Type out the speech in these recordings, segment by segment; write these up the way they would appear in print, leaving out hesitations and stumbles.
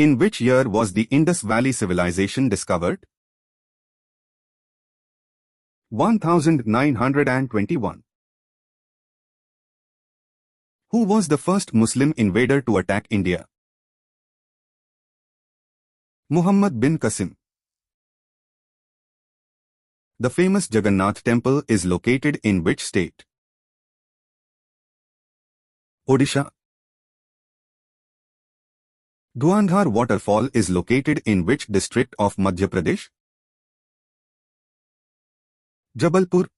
In which year was the Indus Valley Civilization discovered? 1921. Who was the first Muslim invader to attack India? Muhammad bin Qasim. The famous Jagannath temple is located in which state? Odisha. Dhuandhar waterfall is located in which district of Madhya Pradesh? Jabalpur.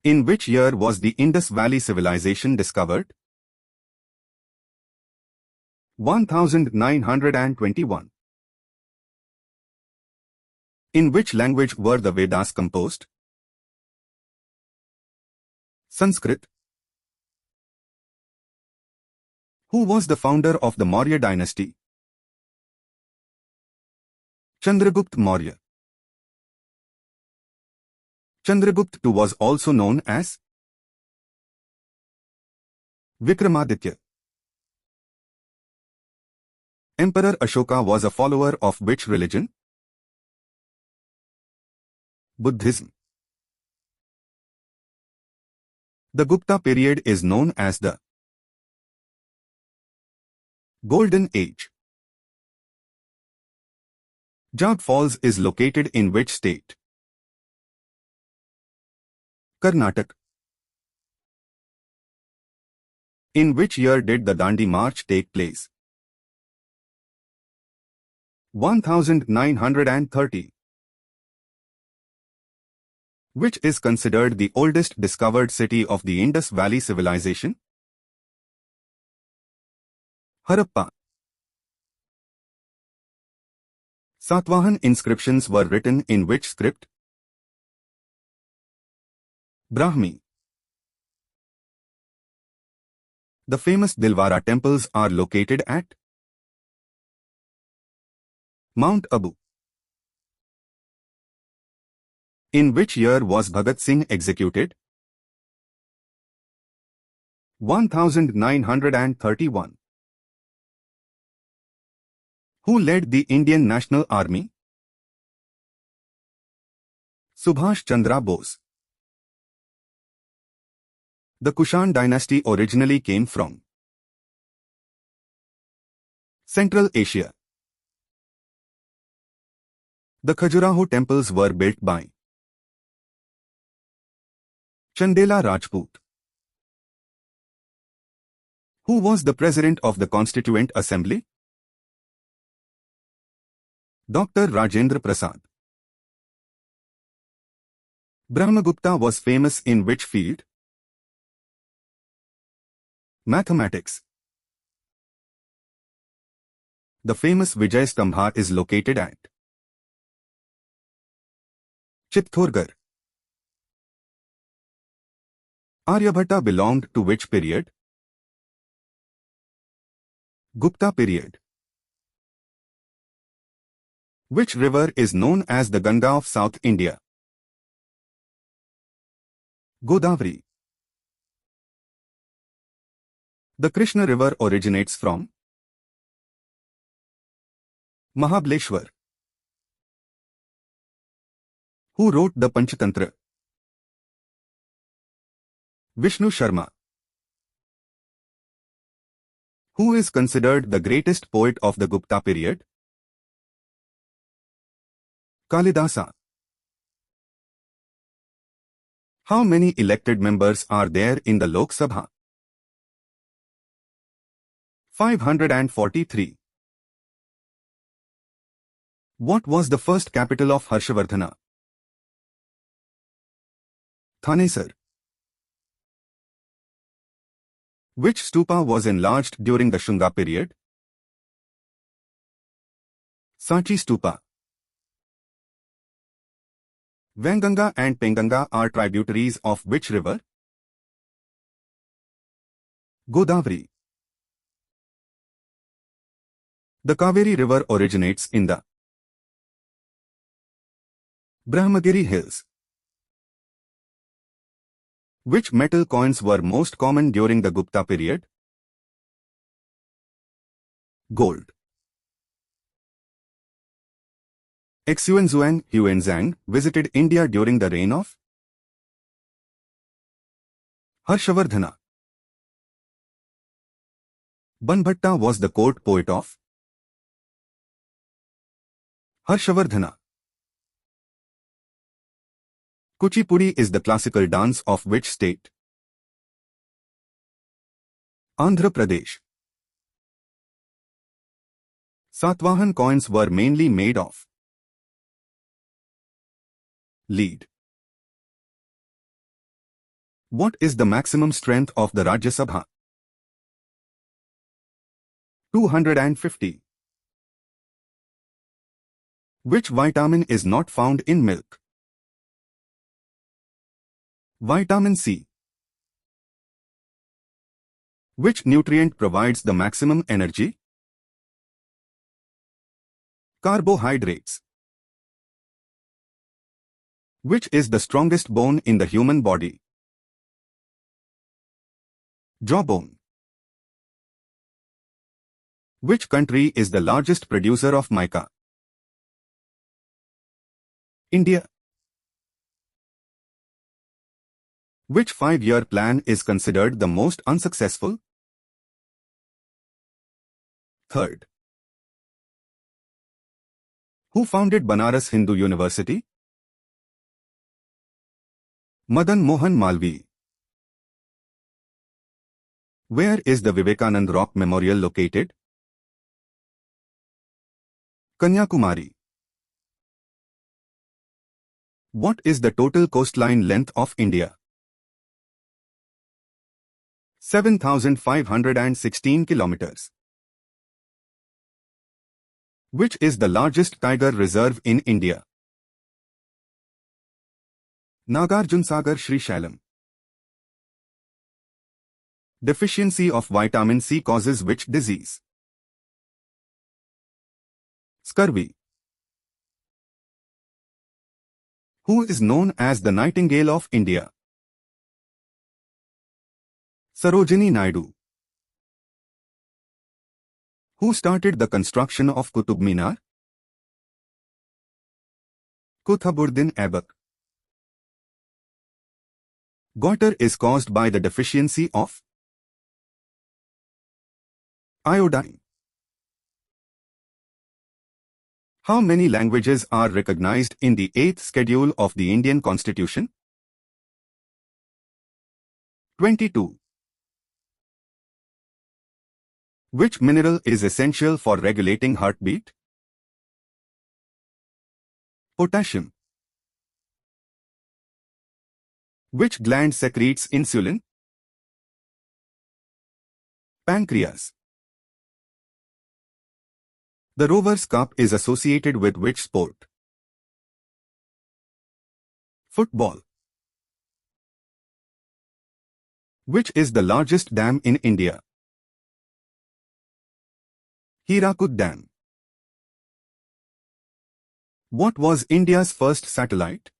In which year was the Indus Valley Civilization discovered? 1921. In which language were the Vedas composed? Sanskrit. Who was the founder of the Maurya dynasty? Chandragupta Maurya. Chandragupta II was also known as Vikramaditya. Emperor Ashoka was a follower of which religion? Buddhism. The Gupta period is known as the Golden Age. Jog Falls is located in which state? Karnataka. In which year did the Dandi March take place? 1930. Which is considered the oldest discovered city of the Indus Valley Civilization? Harappa. Satvahan inscriptions were written in which script? Brahmi. The famous Dilwara temples are located at Mount Abu. In which year was Bhagat Singh executed? 1931. Who led the Indian National Army? Subhash Chandra Bose. The Kushan dynasty originally came from Central Asia. The Khajuraho temples were built by Chandela Rajput. Who was the President of the Constituent Assembly? Dr. Rajendra Prasad. Brahmagupta was famous in which field? Mathematics. The famous Vijayastambha is located at Chittorgarh. Aryabhatta belonged to which period? Gupta period. Which river is known as the Ganga of South India? Godavari. The Krishna river originates from Mahabaleshwar. Who wrote the Panchatantra? Vishnu Sharma. Who is considered the greatest poet of the Gupta period? Kalidasa. How many elected members are there in the Lok Sabha? 543. What was the first capital of Harshavardhana? Thanesar. Which stupa was enlarged during the Shunga period? Sanchi stupa. Venganga and Penganga are tributaries of which river? Godavari. The Kaveri river originates in the Brahmagiri hills. Which metal coins were most common during the Gupta period? Gold. Xuanzang Huanzang visited India during the reign of Harshavardhana. Banbhatta was the court poet of Harshavardhana. Kuchipudi is the classical dance of which state? Andhra Pradesh. Satvahan coins were mainly made of lead. What is the maximum strength of the Rajya Sabha? 250. Which vitamin is not found in milk? Vitamin C. Which nutrient provides the maximum energy? Carbohydrates. Which is the strongest bone in the human body? Jawbone. Which country is the largest producer of mica? India. Which 5-year plan is considered the most unsuccessful? Third. Who founded Banaras Hindu University? Madan Mohan Malvi. Where is the Vivekanand Rock Memorial located? Kanyakumari. What is the total coastline length of India? 7,516 kilometers. Which is the largest tiger reserve in India? Nagarjunsagar Srisailam. Deficiency of vitamin C causes which disease? Scurvy. Who is known as the Nightingale of India? Sarojini Naidu. Who started the construction of Qutub Minar? Qutbuddin Aibak. Goiter is caused by the deficiency of iodine. How many languages are recognized in the 8th schedule of the Indian Constitution? 22. Which mineral is essential for regulating heartbeat? Potassium. Which gland secretes insulin? Pancreas. The Rovers Cup is associated with which sport? Football. Which is the largest dam in India? Hirakud Dam. What was India's first satellite?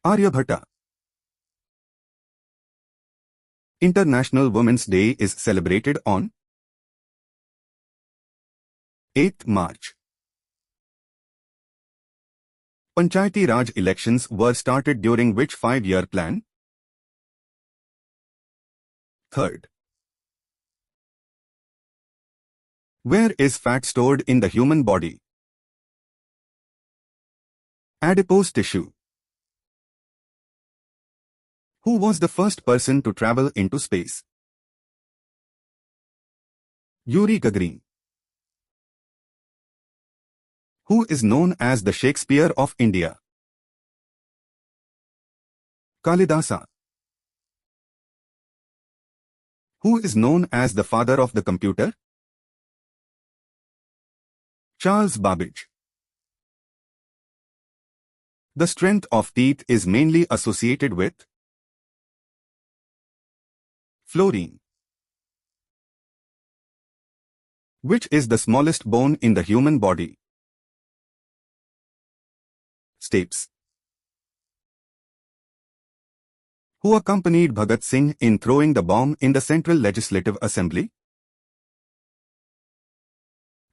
Aryabhatta. International Women's Day is celebrated on 8th March. Panchayati Raj elections were started during which 5-year plan? Third. Where is fat stored in the human body? Adipose tissue. Who was the first person to travel into space? Yuri Gagarin. Who is known as the Shakespeare of India? Kalidasa. Who is known as the father of the computer? Charles Babbage. The strength of teeth is mainly associated with fluorine. Which is the smallest bone in the human body? Stapes. Who accompanied Bhagat Singh in throwing the bomb in the Central Legislative Assembly?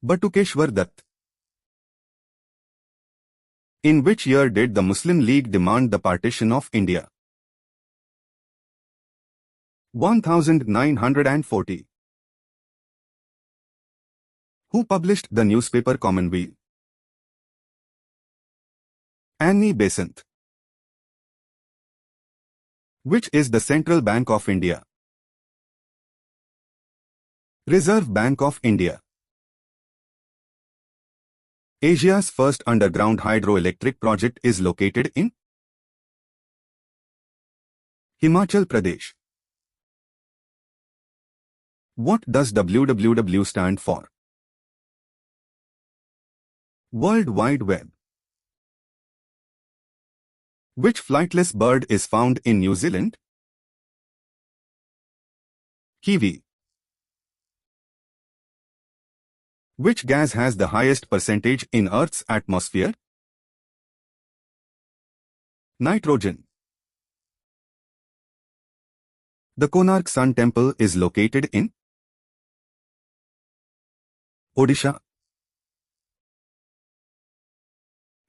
Batukeshwar Dutt. In which year did the Muslim League demand the partition of India? 1940. Who published the newspaper Commonweal? Annie Besant. Which is the Central Bank of India? Reserve Bank of India. Asia's first underground hydroelectric project is located in Himachal Pradesh. What does WWW stand for? World Wide Web. Which flightless bird is found in New Zealand? Kiwi. Which gas has the highest percentage in Earth's atmosphere? Nitrogen. The Konark Sun Temple is located in Odisha.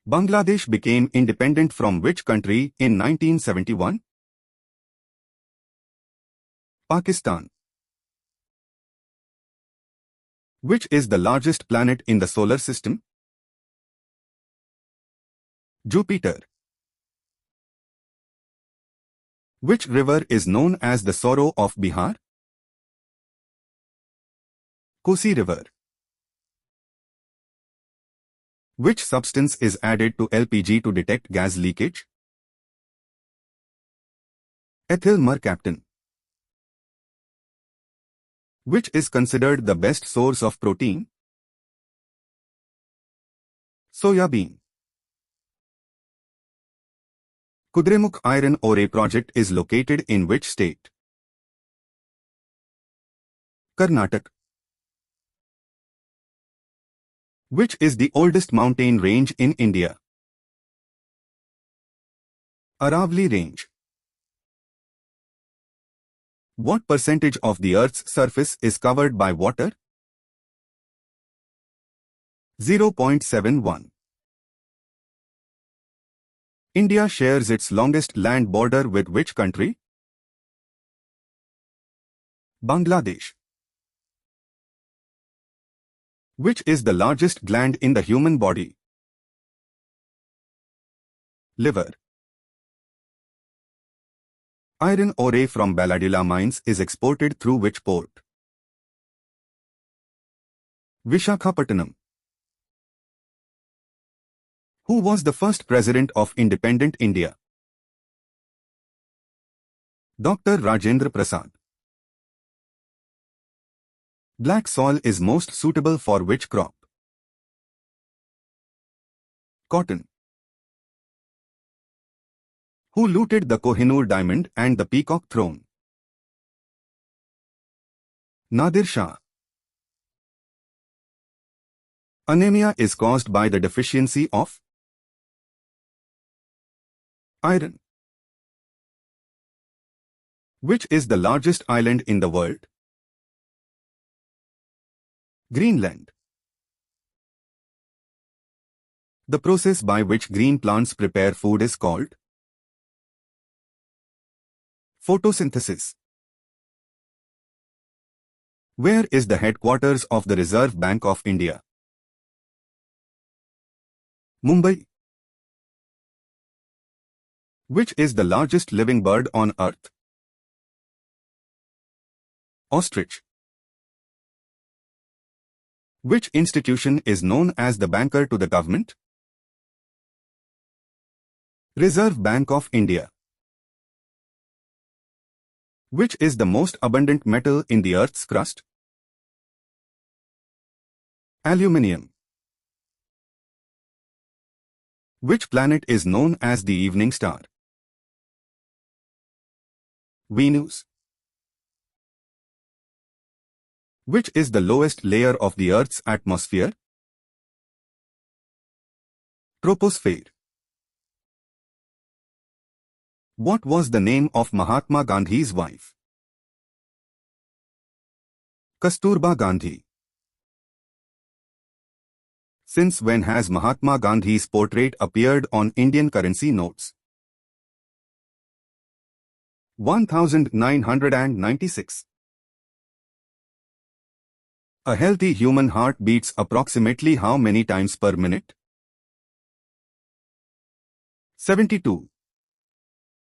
Bangladesh became independent from which country in 1971? Pakistan. Which is the largest planet in the solar system? Jupiter. Which river is known as the Sorrow of Bihar? Kosi River. Which substance is added to LPG to detect gas leakage? Ethyl mercaptan. Which is considered the best source of protein? Soya bean. Kudremukh iron ore project is located in which state? Karnataka. Which is the oldest mountain range in India? Aravalli Range. What percentage of the Earth's surface is covered by water? 0.71. India shares its longest land border with which country? Bangladesh. Which is the largest gland in the human body? Liver. Iron ore from Balladila mines is exported through which port? Vishakhapatnam. Who was the first president of independent India? Dr. Rajendra Prasad. Black soil is most suitable for which crop? Cotton. Who looted the Kohinoor diamond and the Peacock throne? Nadir Shah. Anemia is caused by the deficiency of iron. Which is the largest island in the world? Greenland. The process by which green plants prepare food is called photosynthesis. Where is the headquarters of the Reserve Bank of India? Mumbai. Which is the largest living bird on Earth? Ostrich. Which institution is known as the banker to the government? Reserve Bank of India. Which is the most abundant metal in the Earth's crust? Aluminium. Which planet is known as the evening star? Venus. Which is the lowest layer of the Earth's atmosphere? Troposphere. What was the name of Mahatma Gandhi's wife? Kasturba Gandhi. Since when has Mahatma Gandhi's portrait appeared on Indian currency notes? 1996. A healthy human heart beats approximately how many times per minute? 72.